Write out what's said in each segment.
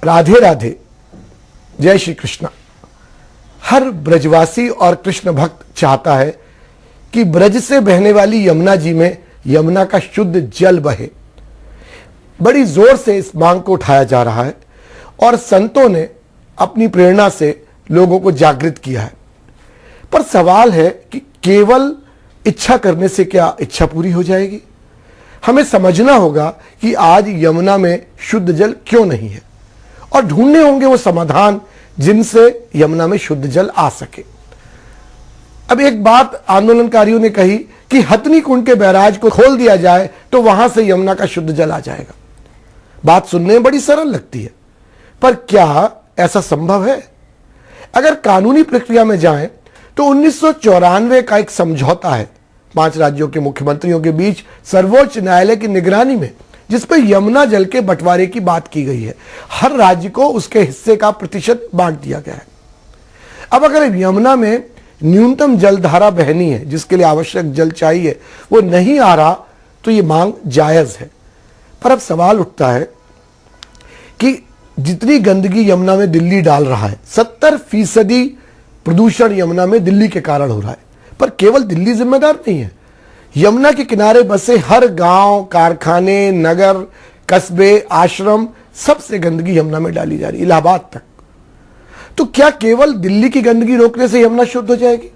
राधे राधे, जय श्री कृष्ण। हर ब्रजवासी और कृष्ण भक्त चाहता है कि ब्रज से बहने वाली यमुना जी में यमुना का शुद्ध जल बहे। बड़ी जोर से इस मांग को उठाया जा रहा है और संतों ने अपनी प्रेरणा से लोगों को जागृत किया है। पर सवाल है कि केवल इच्छा करने से क्या इच्छा पूरी हो जाएगी? हमें समझना होगा कि आज यमुना में शुद्ध जल क्यों नहीं है और ढूंढने होंगे वो समाधान जिनसे यमुना में शुद्ध जल आ सके। अब एक बात आंदोलनकारियों ने कही कि हथनी कुंड के बैराज को खोल दिया जाए तो वहां से यमुना का शुद्ध जल आ जाएगा। बात सुनने में बड़ी सरल लगती है, पर क्या ऐसा संभव है? अगर कानूनी प्रक्रिया में जाएं तो 1994 का एक समझौता है 5 राज्यों के मुख्यमंत्रियों के बीच सर्वोच्च न्यायालय की निगरानी में, जिसपे यमुना जल के बंटवारे की बात की गई है। हर राज्य को उसके हिस्से का प्रतिशत बांट दिया गया है। अब अगर यमुना में न्यूनतम जलधारा बहनी है, जिसके लिए आवश्यक जल चाहिए, वो नहीं आ रहा, तो ये मांग जायज है। पर अब सवाल उठता है कि जितनी गंदगी यमुना में दिल्ली डाल रहा है, 70% प्रदूषण यमुना में दिल्ली के कारण हो रहा है। पर केवल दिल्ली जिम्मेदार नहीं है। यमुना के किनारे बसे हर गांव, कारखाने, नगर, कस्बे, आश्रम, सबसे गंदगी यमुना में डाली जा रही है, इलाहाबाद तक। तो क्या केवल दिल्ली की गंदगी रोकने से यमुना शुद्ध हो जाएगी?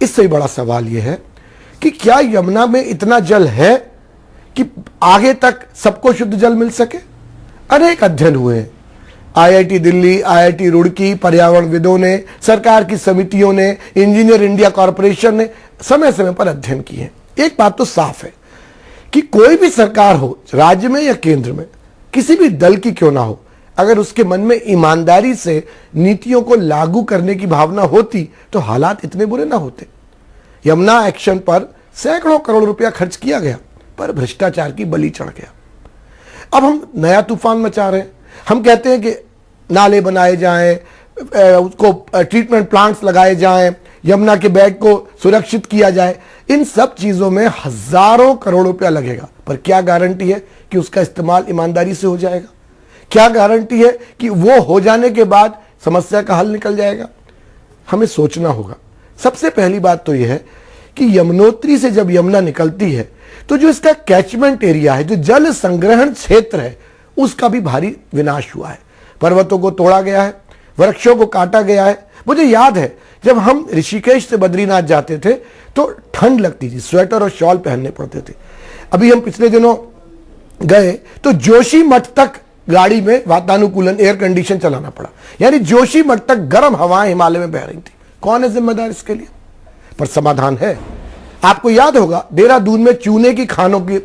इससे बड़ा सवाल यह है कि क्या यमुना में इतना जल है कि आगे तक सबको शुद्ध जल मिल सके? अनेक अध्ययन हुए हैं। आईआईटी दिल्ली, आईआईटी रुड़की, पर्यावरणविदों ने, सरकार की समितियों ने, इंजीनियर इंडिया कॉरपोरेशन ने समय समय पर अध्ययन किए हैं। एक बात तो साफ है कि कोई भी सरकार हो, राज्य में या केंद्र में, किसी भी दल की क्यों ना हो, अगर उसके मन में ईमानदारी से नीतियों को लागू करने की भावना होती तो हालात इतने बुरे ना होते। यमुना एक्शन पर सैकड़ों करोड़ रुपया खर्च किया गया, पर भ्रष्टाचार की बलि चढ़ गया। अब हम नया तूफान मचा रहे हैं। हम कहते हैं कि नाले बनाए जाएं, उसको ट्रीटमेंट प्लांट्स लगाए जाएं, यमुना के बेड को सुरक्षित किया जाए। इन सब चीजों में हजारों करोड़ रुपया लगेगा, पर क्या गारंटी है कि उसका इस्तेमाल ईमानदारी से हो जाएगा? क्या गारंटी है कि वो हो जाने के बाद समस्या का हल निकल जाएगा? हमें सोचना होगा। सबसे पहली बात तो यह है कि यमुनोत्री से जब यमुना निकलती है तो जो इसका कैचमेंट एरिया है, जो जल संग्रहण क्षेत्र है, उसका भी भारी विनाश हुआ है। पर्वतों को तोड़ा गया है, वृक्षों को काटा गया है। मुझे याद है जब हम ऋषिकेश से बद्रीनाथ जाते थे तो ठंड लगती थी, स्वेटर और शॉल पहनने पड़ते थे। अभी हम पिछले दिनों गए तो जोशी मठ तक गाड़ी में वातानुकूलन, एयर कंडीशन चलाना पड़ा, यानी जोशी मठ तक गर्म हवाएं हिमालय में बह रही थी। कौन है जिम्मेदार इसके लिए? पर समाधान है। आपको याद होगा देहरादून में चूने की खानों की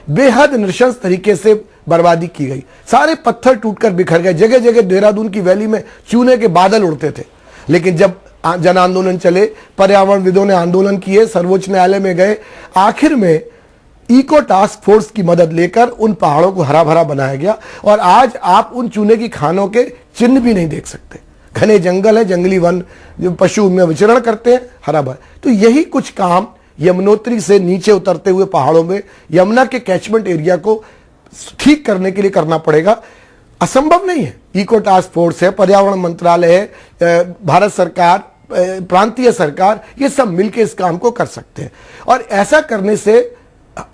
बेहद नृशंस तरीके से बर्बादी की गई। सारे पत्थर टूटकर बिखर गए। जगह जगह देहरादून की वैली में चूने के बादल उड़ते थे। लेकिन जब जन आंदोलन चले, पर्यावरणविदों ने आंदोलन किए, सर्वोच्च न्यायालय में गए, आखिर में इको टास्क फोर्स की मदद लेकर उन पहाड़ों को हरा भरा बनाया गया और आज आप उन चूने की खानों के चिन्ह भी नहीं देख सकते। घने जंगल है, जंगली वन, जो पशु में विचरण करते हैं, हरा भरा। तो यही कुछ काम यमुनोत्री से नीचे उतरते हुए पहाड़ों में यमुना के कैचमेंट एरिया को ठीक करने के लिए करना पड़ेगा। असंभव नहीं है। इको टास्क फोर्स है, पर्यावरण मंत्रालय है, भारत सरकार, प्रांतीय सरकार, ये सब मिलकर इस काम को कर सकते हैं। और ऐसा करने से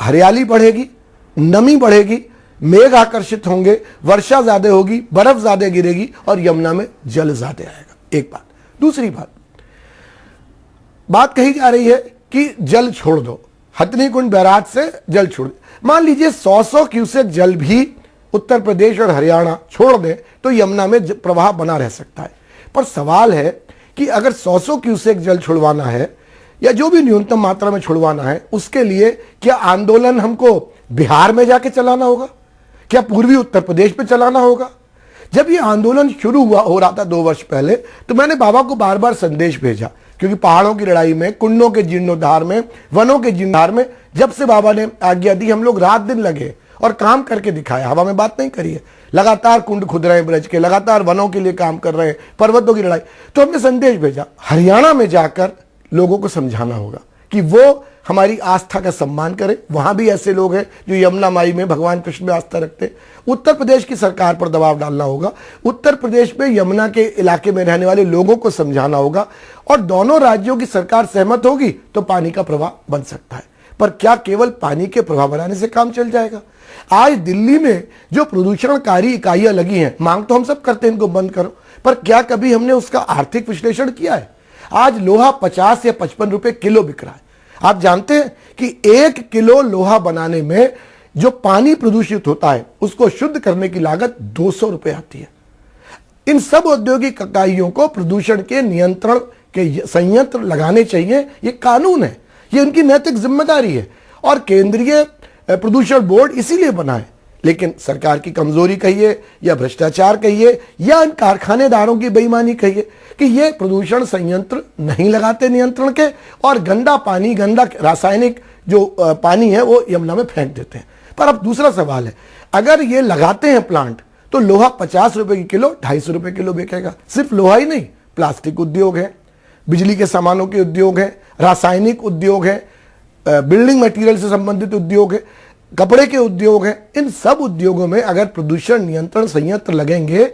हरियाली बढ़ेगी, नमी बढ़ेगी, मेघ आकर्षित होंगे, वर्षा ज्यादा होगी, बर्फ ज्यादा गिरेगी और यमुना में जल ज्यादा आएगा। एक बात। दूसरी बात कही जा रही है कि जल छोड़ दो, हथनी कुंड बैराज से जल छोड़ दो। मान लीजिए 100 क्यूसेक जल भी उत्तर प्रदेश और हरियाणा छोड़ दे तो यमुना में प्रवाह बना रह सकता है। पर सवाल है कि अगर 100 क्यूसेक जल छुड़वाना है या जो भी न्यूनतम मात्रा में छुड़वाना है, उसके लिए क्या आंदोलन हमको बिहार में जाके चलाना होगा? क्या पूर्वी उत्तर प्रदेश में चलाना होगा? जब ये आंदोलन शुरू हो रहा था 2 वर्ष पहले, तो मैंने बाबा को बार बार संदेश भेजा, क्योंकि पहाड़ों की लड़ाई में, कुंडों के जीर्णोद्धार में, वनों के जीर्णोद्धार में जब से बाबा ने आज्ञा दी, हम लोग रात दिन लगे और काम करके दिखाया। हवा में बात नहीं करी है। लगातार कुंड खुद रहे ब्रज के, लगातार वनों के लिए काम कर रहे हैं, पर्वतों की लड़ाई। तो हमने संदेश भेजा, हरियाणा में जाकर लोगों को समझाना होगा कि वो हमारी आस्था का सम्मान करें। वहां भी ऐसे लोग हैं जो यमुना माई में भगवान कृष्ण में आस्था रखते हैं। उत्तर प्रदेश की सरकार पर दबाव डालना होगा, उत्तर प्रदेश में यमुना के इलाके में रहने वाले लोगों को समझाना होगा, और दोनों राज्यों की सरकार सहमत होगी तो पानी का प्रवाह बन सकता है। पर क्या केवल पानी के प्रवाह बनाने से काम चल जाएगा? आज दिल्ली में जो प्रदूषणकारी इकाइयां लगी हैं, मांग तो हम सब करते हैं इनको बंद करो, पर क्या कभी हमने उसका आर्थिक विश्लेषण किया है? आज लोहा 50 या 55 रुपए किलो बिक रहा है। आप जानते हैं कि 1 किलो लोहा बनाने में जो पानी प्रदूषित होता है उसको शुद्ध करने की लागत 200 रुपए आती है। इन सब औद्योगिक इकाइयों को प्रदूषण के नियंत्रण के संयंत्र लगाने चाहिए, ये कानून है, ये उनकी नैतिक जिम्मेदारी है, और केंद्रीय प्रदूषण बोर्ड इसीलिए बना है। लेकिन सरकार की कमजोरी कहिए या भ्रष्टाचार कहिए या इन कारखानेदारों की बेईमानी कहिए कि ये प्रदूषण संयंत्र नहीं लगाते नियंत्रण के, और गंदा पानी, गंदा रासायनिक जो पानी है वो यमुना में फेंक देते हैं। पर अब दूसरा सवाल है, अगर ये लगाते हैं प्लांट तो लोहा 50 रुपए की किलो 250 रुपए किलो बिकेगा। सिर्फ लोहा ही नहीं, प्लास्टिक उद्योग है, बिजली के सामानों के उद्योग है, रासायनिक उद्योग है, बिल्डिंग मटेरियल से संबंधित उद्योग है, कपड़े के उद्योग हैं। इन सब उद्योगों में अगर प्रदूषण नियंत्रण संयंत्र लगेंगे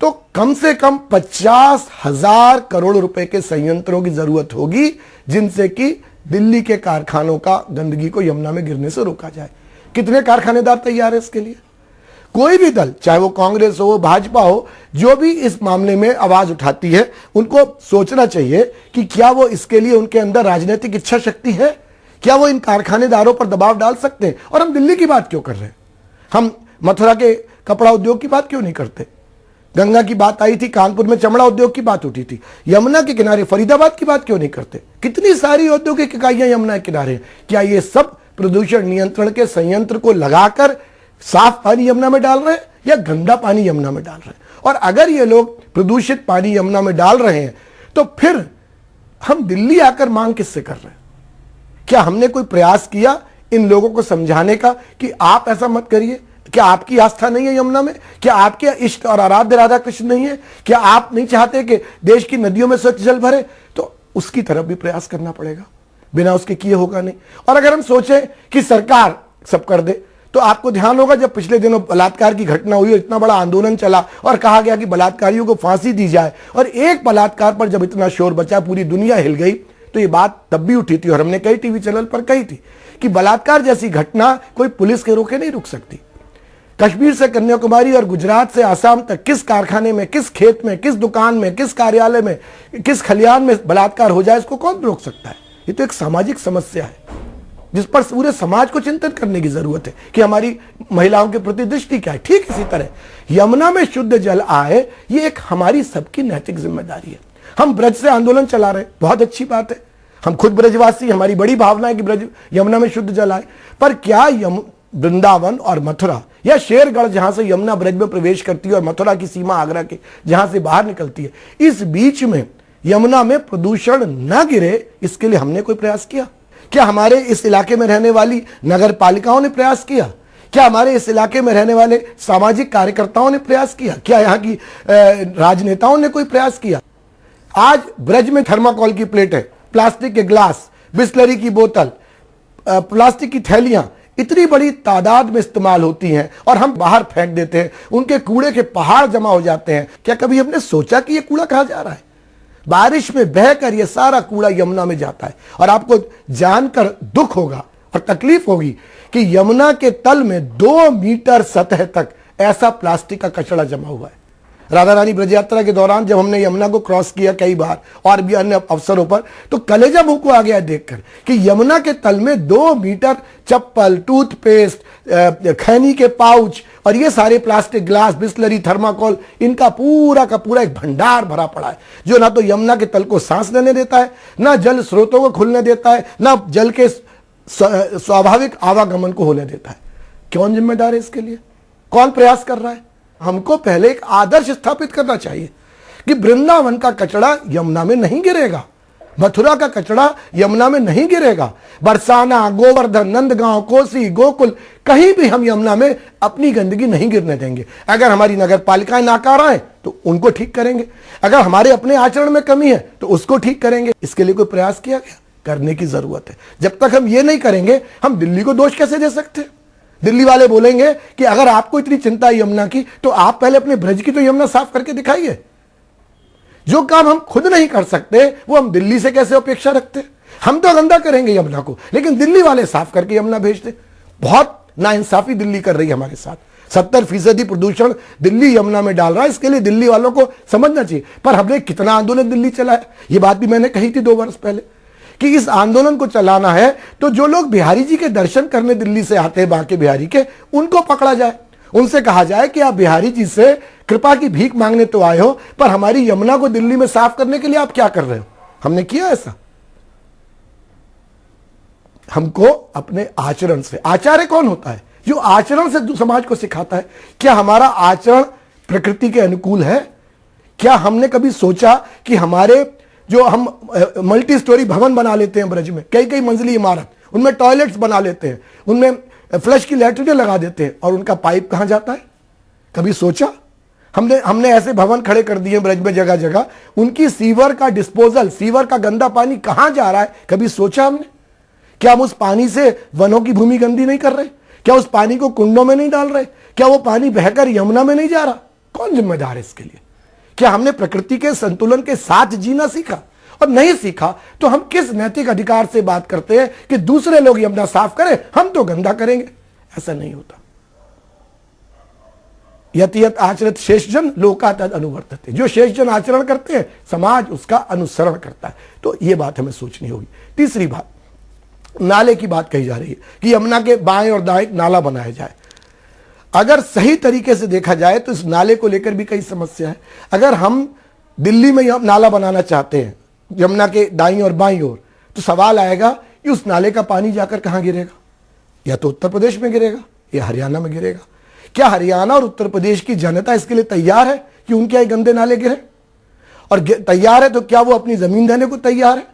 तो कम से कम 50,000 करोड़ रुपए के संयंत्रों की जरूरत होगी, जिनसे कि दिल्ली के कारखानों का गंदगी को यमुना में गिरने से रोका जाए। कितने कारखानेदार तैयार है इसके लिए? कोई भी दल, चाहे वो कांग्रेस हो, भाजपा हो, जो भी इस मामले में आवाज उठाती है, उनको सोचना चाहिए कि क्या वो इसके लिए उनके अंदर राजनीतिक इच्छा शक्ति है? क्या वो इन कारखानेदारों पर दबाव डाल सकते हैं? और हम दिल्ली की बात क्यों कर रहे हैं? हम मथुरा के कपड़ा उद्योग की बात क्यों नहीं करते? गंगा की बात आई थी, कानपुर में चमड़ा उद्योग की बात उठी थी, यमुना के किनारे फरीदाबाद की बात क्यों नहीं करते? कितनी सारी औद्योगिक इकाइयां यमुना के किनारे हैं। क्या ये सब प्रदूषण नियंत्रण के संयंत्र को लगाकर साफ पानी यमुना में डाल रहे हैं या गंदा पानी यमुना में डाल रहे हैं? और अगर ये लोग प्रदूषित पानी यमुना में डाल रहे हैं तो फिर हम दिल्ली आकर मांग किससे कर रहे हैं? क्या हमने कोई प्रयास किया इन लोगों को समझाने का कि आप ऐसा मत करिए? क्या आपकी आस्था नहीं है यमुना में? क्या आपके इष्ट और आराध्य राधा कृष्ण नहीं है? क्या आप नहीं चाहते कि देश की नदियों में स्वच्छ जल भरे? तो उसकी तरफ भी प्रयास करना पड़ेगा, बिना उसके किए होगा नहीं। और अगर हम सोचें कि सरकार सब कर दे, तो आपको ध्यान होगा जब पिछले दिनों बलात्कार की घटना हुई, इतना बड़ा आंदोलन चला और कहा गया कि बलात्कारियों को फांसी दी जाए, और एक बलात्कार पर जब इतना शोर बचा, पूरी दुनिया हिल गई, तो ये बात तब भी उठी थी और हमने कई टीवी चैनल पर कही थी कि बलात्कार जैसी घटना कोई पुलिस के रोके नहीं रुक सकती। कश्मीर से कन्याकुमारी और गुजरात से आसाम तक किस कारखाने में, किस खेत में, किस दुकान में, किस कार्यालय में, किस खलियान में बलात्कार हो जाए, इसको कौन रोक सकता है? ये तो एक सामाजिक समस्या है जिस पर पूरे समाज को चिंतन करने की जरूरत है कि हमारी महिलाओं के प्रति दृष्टि क्या है। ठीक इसी तरह यमुना में शुद्ध जल आए, ये एक हमारी सबकी नैतिक जिम्मेदारी है। हम ब्रज से आंदोलन चला रहे, बहुत अच्छी बात है, हम खुद ब्रजवासी, हमारी बड़ी भावना है कि ब्रज यमुना में शुद्ध जल आए। पर क्या वृंदावन और मथुरा या शेरगढ़, जहां से यमुना ब्रज में प्रवेश करती है, और मथुरा की सीमा आगरा के जहां से बाहर निकलती है, इस बीच में यमुना में प्रदूषण न गिरे, इसके लिए हमने कोई प्रयास किया? क्या हमारे इस इलाके में रहने वाली नगर पालिकाओं ने प्रयास किया? क्या हमारे इस इलाके में रहने वाले सामाजिक कार्यकर्ताओं ने प्रयास किया? क्या यहाँ की राजनेताओं ने कोई प्रयास किया? आज ब्रज में थर्माकोल की प्लेटें, प्लास्टिक के ग्लास, बिस्लरी की बोतल, प्लास्टिक की थैलियां इतनी बड़ी तादाद में इस्तेमाल होती हैं और हम बाहर फेंक देते हैं, उनके कूड़े के पहाड़ जमा हो जाते हैं। क्या कभी हमने सोचा कि यह कूड़ा कहां जा रहा है? बारिश में बहकर यह सारा कूड़ा यमुना में जाता है, और आपको जानकर दुख होगा और तकलीफ होगी कि यमुना के तल में 2 मीटर सतह तक ऐसा प्लास्टिक का कचरा जमा हुआ है। राधा रानी ब्रज यात्रा के दौरान जब हमने यमुना को क्रॉस किया कई बार और भी अन्य अवसरों पर, तो कलेजा मुंह को आ गया देखकर कि यमुना के तल में 2 मीटर चप्पल, टूथपेस्ट, खैनी के पाउच और ये सारे प्लास्टिक ग्लास, बिस्लरी, थर्माकोल, इनका पूरा का पूरा एक भंडार भरा पड़ा है, जो ना तो यमुना के तल को सांस लेने देता है, ना जल स्रोतों को खुलने देता है, ना जल के स्वाभाविक आवागमन को होने देता है। कौन जिम्मेदार है इसके लिए? कौन प्रयास कर रहा है? हमको पहले एक आदर्श स्थापित करना चाहिए कि वृंदावन का कचरा यमुना में नहीं गिरेगा, मथुरा का कचरा यमुना में नहीं गिरेगा, बरसाना, गोवर्धन, नंदगांव, कोसी, गोकुल, कहीं भी हम यमुना में अपनी गंदगी नहीं गिरने देंगे। अगर हमारी नगर पालिकाएं नाकारा हैं तो उनको ठीक करेंगे, अगर हमारे अपने आचरण में कमी है तो उसको ठीक करेंगे। इसके लिए कोई प्रयास किया गया? करने की जरूरत है। जब तक हम ये नहीं करेंगे, हम दिल्ली को दोष कैसे दे सकते हैं? दिल्ली वाले बोलेंगे कि अगर आपको इतनी चिंता है यमुना की, तो आप पहले अपने ब्रज की तो यमुना साफ करके दिखाइए। जो काम हम खुद नहीं कर सकते, वो हम दिल्ली से कैसे अपेक्षा रखते? हम तो गंदा करेंगे यमुना को, लेकिन दिल्ली वाले साफ करके यमुना भेजते। बहुत नाइंसाफी दिल्ली कर रही है हमारे साथ। 70% प्रदूषण दिल्ली यमुना में डाल रहा है। इसके लिए दिल्ली वालों को समझना चाहिए। पर हमने कितना आंदोलन दिल्ली चलाया, ये बात भी मैंने कही थी 2 वर्ष पहले कि इस आंदोलन को चलाना है तो जो लोग बिहारी जी के दर्शन करने दिल्ली से आते हैं, बांके बिहारी के, उनको पकड़ा जाए। उनसे कहा जाए कि आप बिहारी जी से कृपा की भीख मांगने तो आए हो, पर हमारी यमुना को दिल्ली में साफ करने के लिए आप क्या कर रहे हो? हमने किया ऐसा? हमको अपने आचरण से, आचार्य कौन होता है? जो आचरण से समाज को सिखाता है। क्या हमारा आचरण प्रकृति के अनुकूल है? क्या हमने कभी सोचा कि हमारे जो हम मल्टी स्टोरी भवन बना लेते हैं ब्रज में, कई कई मंजिली इमारत, उनमें टॉयलेट्स बना लेते हैं, उनमें फ्लश की लैट्रिनें लगा देते हैं, और उनका पाइप कहां जाता है? कभी सोचा? हमने ऐसे भवन खड़े कर दिए ब्रज में जगह जगह, उनकी सीवर का डिस्पोजल, सीवर का गंदा पानी कहां जा रहा है? कभी सोचा हमने? क्या हम उस पानी से वनों की भूमि गंदी नहीं कर रहे? क्या उस पानी को कुंडों में नहीं डाल रहे? क्या वो पानी बहकर यमुना में नहीं जा रहा? कौन जिम्मेदार है इसके लिए? क्या हमने प्रकृति के संतुलन के साथ जीना सीखा? और नहीं सीखा तो हम किस नैतिक अधिकार से बात करते हैं कि दूसरे लोग यमुना साफ करें, हम तो गंदा करेंगे? ऐसा नहीं होता। यत यत आचरित शेषजन लोका तद अनुवर्तते। जो शेषजन आचरण करते हैं, समाज उसका अनुसरण करता है। तो यह बात हमें सोचनी होगी। तीसरी बात, नाले की बात कही जा रही है कि यमुना के बाएं और दाएं नाला बनाया जाए। अगर सही तरीके से देखा जाए तो इस नाले को लेकर भी कई समस्या है। अगर हम दिल्ली में नाला बनाना चाहते हैं यमुना के दाईं और बाईं ओर, तो सवाल आएगा कि उस नाले का पानी जाकर कहां गिरेगा? या तो उत्तर प्रदेश में गिरेगा या हरियाणा में गिरेगा। क्या हरियाणा और उत्तर प्रदेश की जनता इसके लिए तैयार है कि उनके यहाँ गंदे नाले गिरे? और तैयार है तो क्या वो अपनी जमीन देने को तैयार है?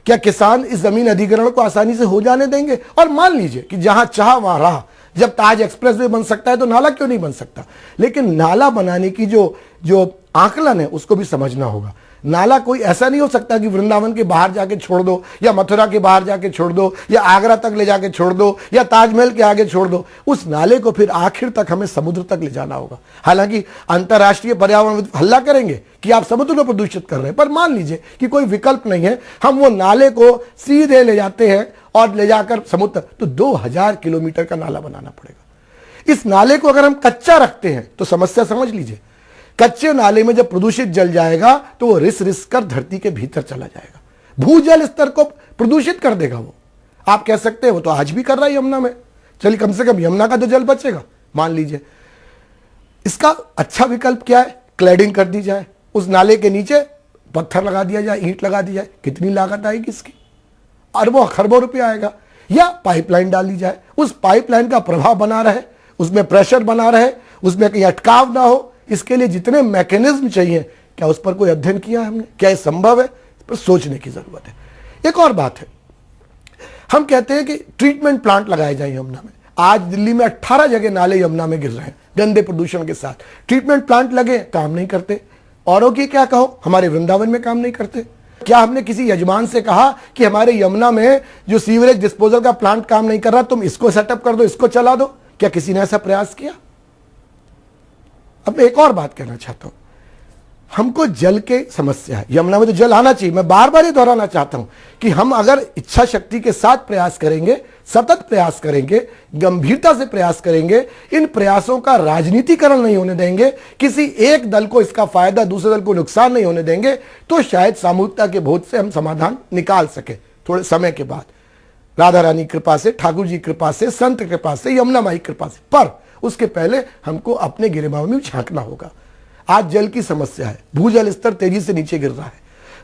क्या किसान इस जमीन अधिग्रहण को आसानी से हो जाने देंगे? और मान लीजिए कि जहां चाह वहां रहा, जब ताज एक्सप्रेस वे बन सकता है तो नाला क्यों नहीं बन सकता? लेकिन नाला बनाने की जो आकलन है उसको भी समझना होगा। नाला कोई ऐसा नहीं हो सकता कि वृंदावन के बाहर जाके छोड़ दो, या मथुरा के बाहर जाके छोड़ दो, या आगरा तक ले जाके छोड़ दो, या ताजमहल के आगे छोड़ दो। उस नाले को फिर आखिर तक हमें समुद्र तक ले जाना होगा। हालांकि अंतर्राष्ट्रीय पर्यावरण हल्ला करेंगे कि आप समुद्र को प्रदूषित कर रहे हैं, पर मान लीजिए कि कोई विकल्प नहीं है, हम वो नाले को सीधे ले जाते हैं और ले जाकर समुद्र, तो 2000 किलोमीटर का नाला बनाना पड़ेगा। इस नाले को अगर हम कच्चा रखते हैं तो समस्या समझ लीजिए, कच्चे नाले में जब प्रदूषित जल जाएगा तो वो रिस रिस कर धरती के भीतर चला जाएगा, भूजल स्तर को प्रदूषित कर देगा। वो आप कह सकते हैं वो तो आज भी कर रहा है यमुना में, चलिए कम से कम यमुना का तो जल बचेगा। मान लीजिए इसका अच्छा विकल्प क्या है? क्लैडिंग कर दी जाए, उस नाले के नीचे पत्थर लगा दिया जाए, ईंट लगा दी जाए। कितनी लागत आएगी इसकी? अरबों खरबों रुपया आएगा। या पाइपलाइन डाली जाए, उस पाइपलाइन का प्रभाव बना रहे, उसमें प्रेशर बना रहे, उसमें कहीं अटकाव ना हो। इसके लिए जितने मैकेनिज्म चाहिए, क्या उस पर कोई अध्ययन किया हमने? क्या ये संभव है? इस पर सोचने की जरूरत है। एक और बात है, हम कहते हैं कि ट्रीटमेंट प्लांट लगाए जाए यमुना में। आज दिल्ली में 18 जगह नाले यमुना में गिर रहे हैं गंदे प्रदूषण के साथ। ट्रीटमेंट प्लांट लगे, काम नहीं करते। औरों की क्या कहो, हमारे वृंदावन में काम नहीं करते। क्या हमने किसी यजमान से कहा कि हमारे यमुना में जो सीवरेज डिस्पोजल का प्लांट काम नहीं कर रहा, तुम इसको सेटअप कर दो, इसको चला दो? क्या किसी ने ऐसा प्रयास किया? अब मैं एक और बात कहना चाहता हूं, हमको जल के समस्या है। यमुना में तो जल आना चाहिए। मैं बार बार ये दोहराना चाहता हूं कि हम अगर इच्छा शक्ति के साथ प्रयास करेंगे, सतत प्रयास करेंगे, गंभीरता से प्रयास करेंगे, इन प्रयासों का राजनीतिकरण नहीं होने देंगे, किसी एक दल को इसका फायदा, दूसरे दल को नुकसान नहीं होने देंगे, तो शायद सामूहिकता के बोध से हम समाधान निकाल सके थोड़े समय के बाद, राधा रानी कृपा से, ठाकुर जी कृपा से, संत कृपा से, यमुना माई कृपा से। पर उसके पहले हमको अपने गिरेबान में झांकना होगा। आज जल की समस्या है, भूजल स्तर तेजी से नीचे गिर रहा है।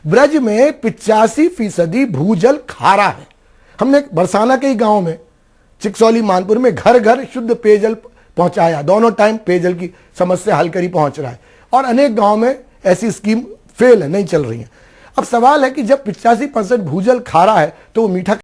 ब्रज में 85% भूजल खारा है। हमने बरसाना के ही गांव में, चिकसौली, मानपुर में घर घर शुद्ध पेयजल पहुंचाया, दोनों टाइम पेयजल की समस्या हल करी पहुंच रहा है। और अनेक गांव में ऐसी स्कीम फेल है, नहीं चल रही है। अब सवाल है कि जब 85% भूजल खारा है तो वो मीठा